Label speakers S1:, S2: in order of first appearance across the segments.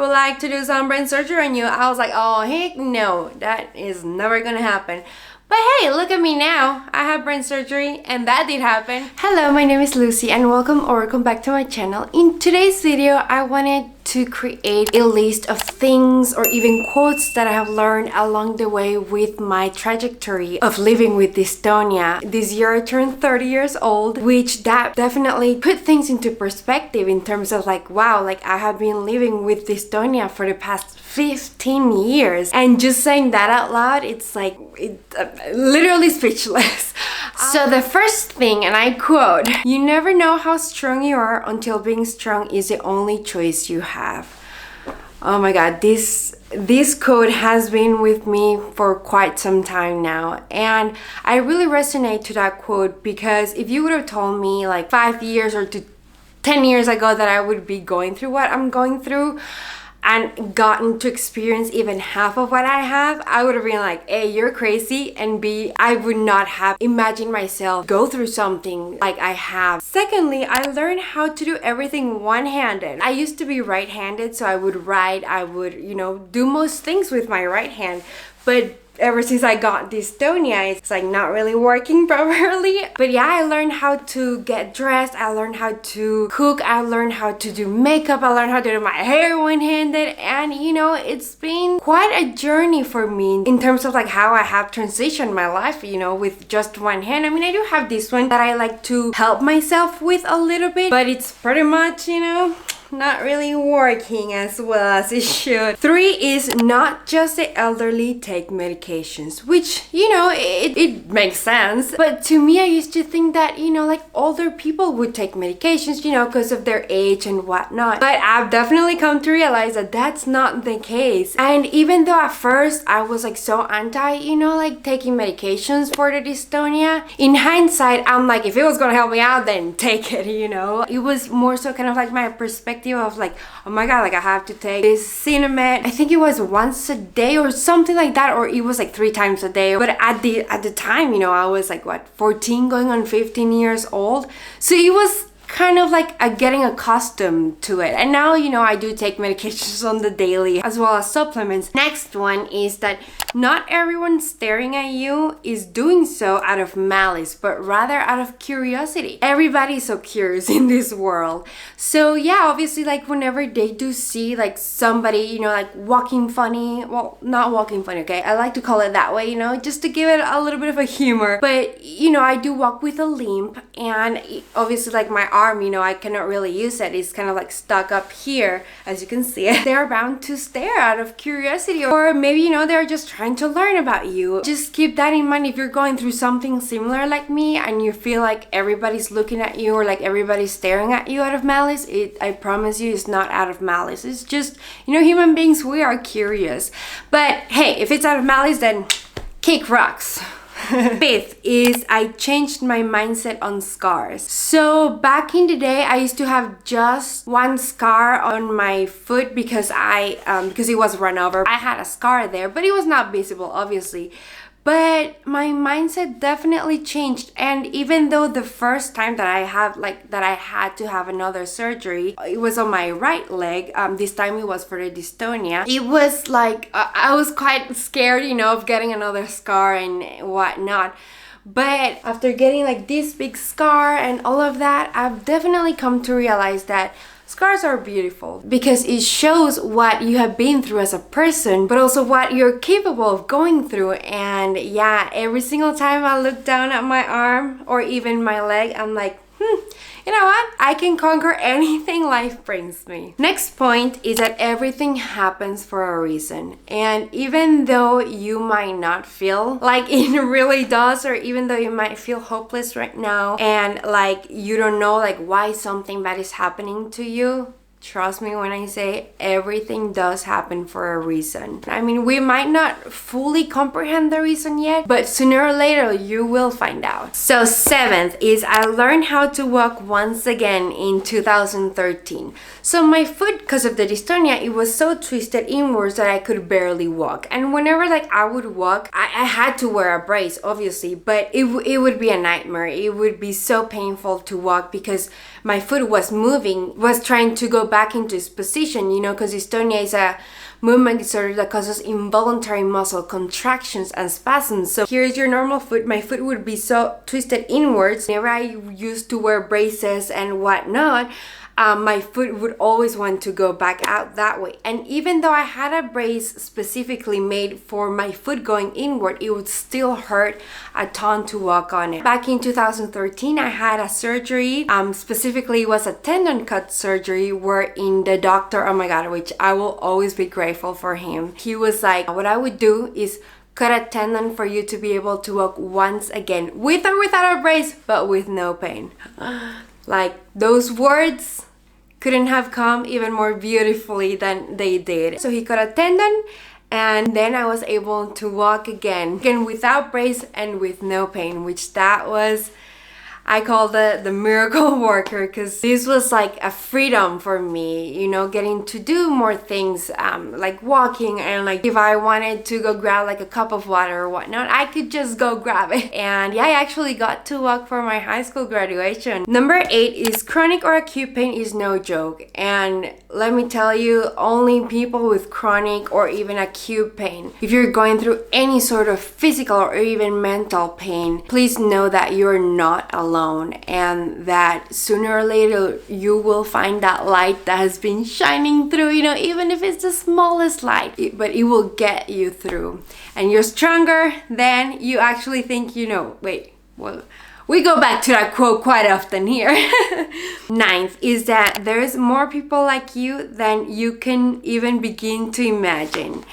S1: would like to do some brain surgery on you. I was like, oh heck no, that is never gonna happen. But hey, look at me now. I have brain surgery and that did happen. Hello, my name is Lucy and welcome back to my channel. In today's video, I wanted to create a list of things or even quotes that I have learned along the way with my trajectory of living with dystonia. This year I turned 30 years old, which that definitely put things into perspective in terms of like, wow, like I have been living with dystonia for the past 15 years. And just saying that out loud, it's like, literally speechless. So the first thing, and I quote, "You never know how strong you are until being strong is the only choice you have." Oh my god, this quote has been with me for quite some time now, and I really resonate to that quote because if you would have told me like 5 years or 10 years ago that I would be going through what I'm going through and gotten to experience even half of what I have, I would have been like, A, you're crazy, and B, I would not have imagined myself go through something like I have. Secondly, I learned how to do everything one-handed. I used to be right-handed, so I would write, I would, do most things with my right hand, but ever since I got dystonia, it's like not really working properly. But yeah, I learned how to get dressed, I learned how to cook, I learned how to do makeup, I learned how to do my hair one-handed, and it's been quite a journey for me in terms of like how I have transitioned my life, with just one hand. I mean, I do have this one that I like to help myself with a little bit, but it's pretty much, not really working as well as it should. 3 is not just the elderly take medications, which, it makes sense. But to me, I used to think that, like older people would take medications, because of their age and whatnot. But I've definitely come to realize that that's not the case. And even though at first I was like so anti, like taking medications for the dystonia, in hindsight, I'm like, if it was gonna help me out, then take it, It was more so kind of like my perspective of like, oh my god, like I have to take this cinnamon. I think it was once a day or something like that, or it was like 3 times a day. But at the time, I was like 14 going on 15 years old, so it was kind of like getting accustomed to it. And now, I do take medications on the daily as well as supplements. Next one is that not everyone staring at you is doing so out of malice, but rather out of curiosity. Everybody's so curious in this world. So yeah, obviously, like whenever they do see like somebody, like walking funny, well, not walking funny, okay? I like to call it that way, just to give it a little bit of a humor. But, I do walk with a limp, and obviously like my arm, I cannot really use it. It's kind of like stuck up here, as you can see it. They're bound to stare out of curiosity, or maybe, they're just trying to learn about you. Just keep that in mind if you're going through something similar like me and you feel like everybody's looking at you or like everybody's staring at you out of malice. I promise you, it's not out of malice. It's just, human beings, we are curious. But hey, if it's out of malice, then kick rocks. 5th is I changed my mindset on scars. So back in the day, I used to have just one scar on my foot because because it was run over. I had a scar there, but it was not visible, obviously. But my mindset definitely changed, and even though the first time that I had to have another surgery, it was on my right leg. This time it was for the dystonia. It was like I was quite scared, of getting another scar and whatnot. But after getting like this big scar and all of that, I've definitely come to realize that scars are beautiful because it shows what you have been through as a person, but also what you're capable of going through. And yeah, every single time I look down at my arm or even my leg, I'm like, you know what? I can conquer anything life brings me. Next point is that everything happens for a reason. And even though you might not feel like it really does, or even though you might feel hopeless right now and like you don't know like why something bad is happening to you, trust me when I say everything does happen for a reason. I mean, we might not fully comprehend the reason yet, but sooner or later you will find out. So 7th is I learned how to walk once again in 2013. So my foot, because of the dystonia, it was so twisted inwards that I could barely walk. And whenever like I would walk, I had to wear a brace, obviously, but it would be a nightmare. It would be so painful to walk because my foot was moving, was trying to go back into its position, you know, because dystonia is a movement disorder that causes involuntary muscle contractions and spasms. So here's your normal foot. My foot would be so twisted inwards. Whenever I used to wear braces and whatnot, my foot would always want to go back out that way. And even though I had a brace specifically made for my foot going inward, it would still hurt a ton to walk on it. Back in 2013, I had a surgery. Specifically, it was a tendon cut surgery wherein the doctor, oh my God, which I will always be grateful for him. He was like, what I would do is cut a tendon for you to be able to walk once again, with or without a brace, but with no pain. Like, those words couldn't have come even more beautifully than they did. So he cut a tendon, and then I was able to walk again without brace and with no pain, which that was, I call the miracle worker, because this was like a freedom for me, you know, getting to do more things, like walking, and like if I wanted to go grab like a cup of water or whatnot, I could just go grab it. And yeah, I actually got to walk for my high school graduation. Number 8 is chronic or acute pain is no joke. And let me tell you, only people with chronic or even acute pain, if you're going through any sort of physical or even mental pain, please know that you're not alone, and that sooner or later you will find that light that has been shining through, you know, even if it's the smallest light, but it will get you through. And you're stronger than you actually think, you know. Wait, well, we go back to that quote quite often here. 9th is that there's more people like you than you can even begin to imagine.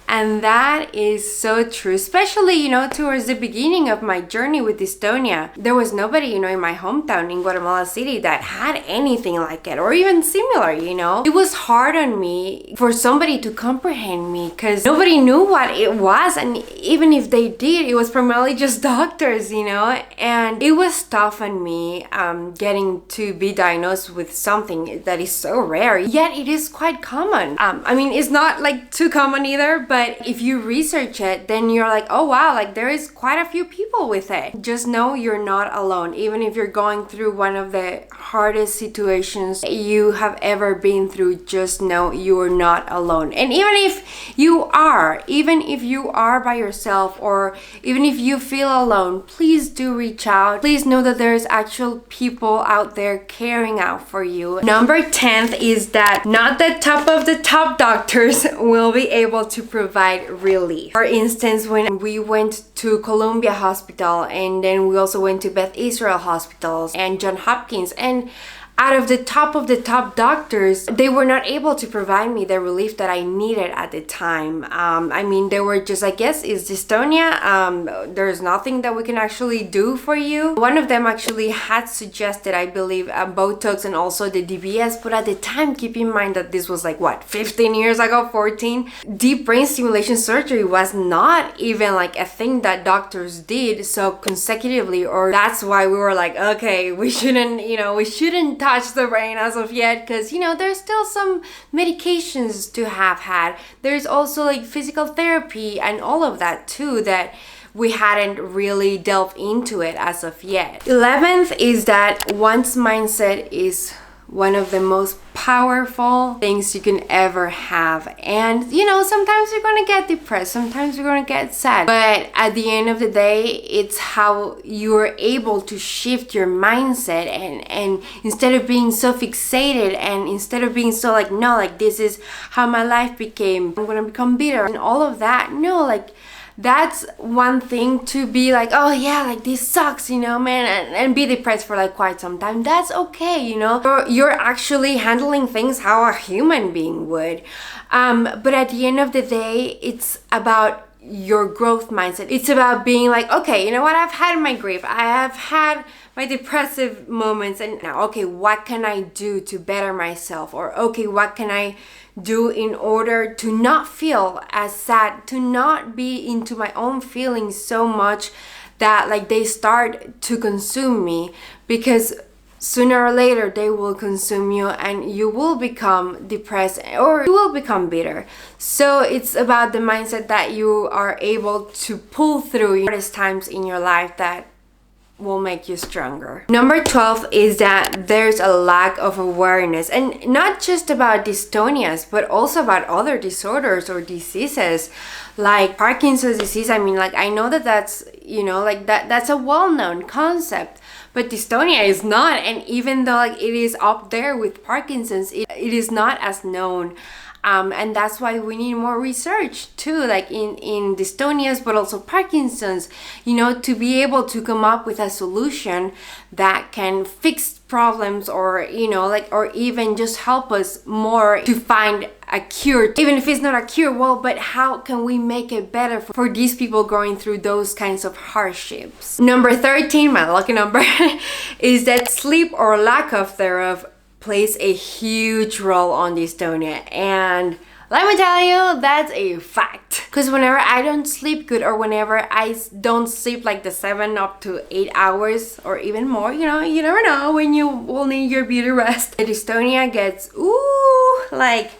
S1: And that is so true, especially, you know, towards the beginning of my journey with dystonia. There was nobody, you know, in my hometown in Guatemala City that had anything like it or even similar, you know. It was hard on me for somebody to comprehend me because nobody knew what it was, and even if they did, it was primarily just doctors, you know. And it was tough on me getting to be diagnosed with something that is so rare, yet it is quite common. I mean, it's not like too common either, but if you research it, then you're like, oh wow, like there is quite a few people with it. Just know you're not alone. Even if you're going through one of the hardest situations you have ever been through, just know you're not alone. And even if you are by yourself, or even if you feel alone, please do reach out. Please know that there's actual people out there caring out for you. Number 10th is that not the top of the top doctors will be able to provide relief. For instance, when we went to Columbia Hospital, and then we also went to Beth Israel Hospitals and John Hopkins, and out of the top doctors, they were not able to provide me the relief that I needed at the time. I mean, they were just, I guess, it's dystonia. There's nothing that we can actually do for you. One of them actually had suggested, I believe, Botox and also the DBS, but at the time, keep in mind that this was like, what, 15 years ago, 14? Deep brain stimulation surgery was not even like a thing that doctors did so consecutively, or that's why we were like, okay, we shouldn't touch the brain as of yet, because, you know, there's still some medications to have had. There's also like physical therapy and all of that too, that we hadn't really delved into it as of yet. 11th is that one's mindset is one of the most powerful things you can ever have. And, you know, sometimes you're gonna get depressed, sometimes you're gonna get sad, but at the end of the day, it's how you're able to shift your mindset, and instead of being so fixated, and instead of being so like, no, like this is how my life became, I'm gonna become bitter and all of that. No, like, that's one thing to be like, oh yeah, like this sucks, you know, man, and be depressed for like quite some time. That's okay, you know. You're actually handling things how a human being would. But at the end of the day, it's about your growth mindset. It's about being like, okay, you know what, I've had my grief, I have had my depressive moments, and now, okay, what can I do to better myself? Or okay, what can I do in order to not feel as sad, to not be into my own feelings so much that like they start to consume me, because sooner or later they will consume you and you will become depressed or you will become bitter. So it's about the mindset that you are able to pull through your hardest times in your life, that will make you stronger. Number 12 is that there's a lack of awareness, and not just about dystonias, but also about other disorders or diseases like Parkinson's disease. I mean, like, I know that that's, you know, like that's a well-known concept, but dystonia is not. And even though like it is up there with Parkinson's, it is not as known. And that's why we need more research too, like in dystonias, but also Parkinson's, you know, to be able to come up with a solution that can fix problems, or, you know, like, or even just help us more to find a cure. Even if it's not a cure, well, but how can we make it better for these people going through those kinds of hardships? Number 13, my lucky number, is that sleep or lack of thereof plays a huge role on dystonia. And let me tell you, that's a fact. Because whenever I don't sleep good, or whenever I don't sleep like the 7 up to 8 hours or even more, you know, you never know when you will need your beauty rest. The dystonia gets, ooh, like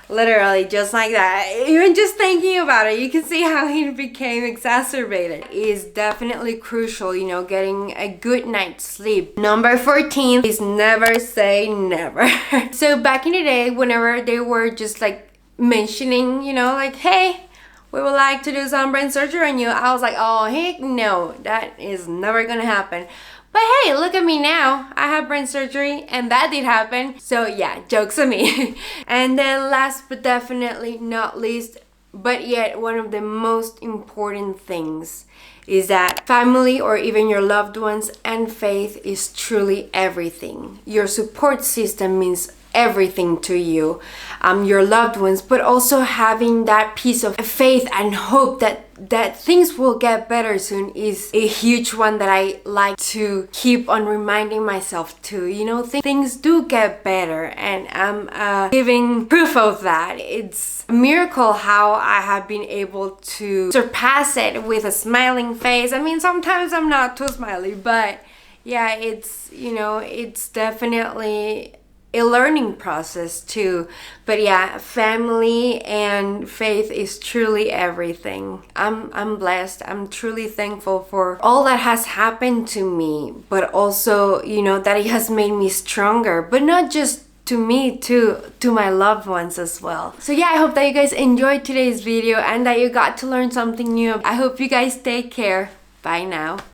S1: literally just like that. Even just thinking about it, you can see how it became exacerbated. It is definitely crucial, you know, getting a good night's sleep. Number 14 is never say never. So back in the day, whenever they were just like mentioning, you know, like, hey, we would like to do some brain surgery on you, I was like, oh heck no, that is never gonna happen. But hey, look at me now. I have brain surgery and that did happen. So yeah, jokes on me. And then last but definitely not least, but yet one of the most important things, is that family, or even your loved ones, and faith is truly everything. Your support system means everything to you, your loved ones, but also having that piece of faith and hope that things will get better soon is a huge one that I like to keep on reminding myself to, you know, things do get better, and I'm giving proof of that. It's a miracle how I have been able to surpass it with a smiling face. I mean, sometimes I'm not too smiley, but yeah, it's, you know, it's definitely a learning process too. But yeah, family and faith is truly everything. I'm blessed. I'm truly thankful for all that has happened to me, but also, you know, that it has made me stronger, but not just to me, to my loved ones as well. So yeah, I hope that you guys enjoyed today's video and that you got to learn something new. I hope you guys take care. Bye now.